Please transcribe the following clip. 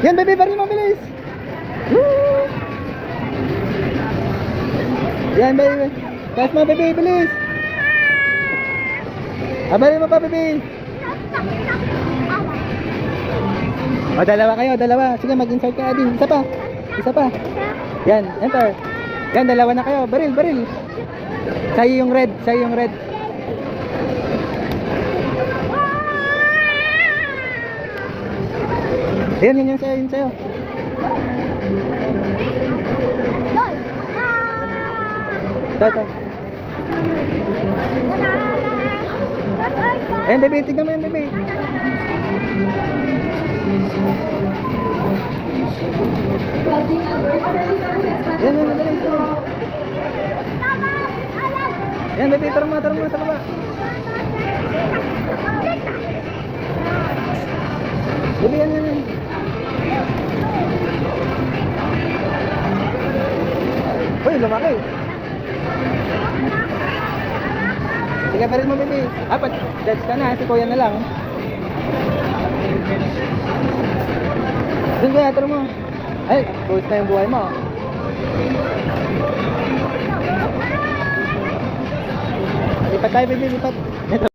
Yan, baby, baril mo, bilis. Woo! Yan, baby. Taas mo, baby, bilis. Baril mo pa, baby. O, dalawa kayo, dalawa. Sige, mag-insert ka, Adi. Isa pa. Isa pa. Yan, enter. Yan, dalawa na kayo. Baril, baril. Sa'yo yung red, sa'yo yung red. Yan, yan yung sa'yo, yun sa'yo. Ito. Ayan, baby, tignan mo yan, baby. Yan, yan, yan. Yan, baby, tarong mo sa baba. Baby, yan, yan, yan. Uy, lumaki. Sige, pa rin mo, baby. Apat, judge ka na, si kuya na lang. Doon kaya, tarong mo. Ay, close na yung buhay mo. Lipat tayo, baby, lipat.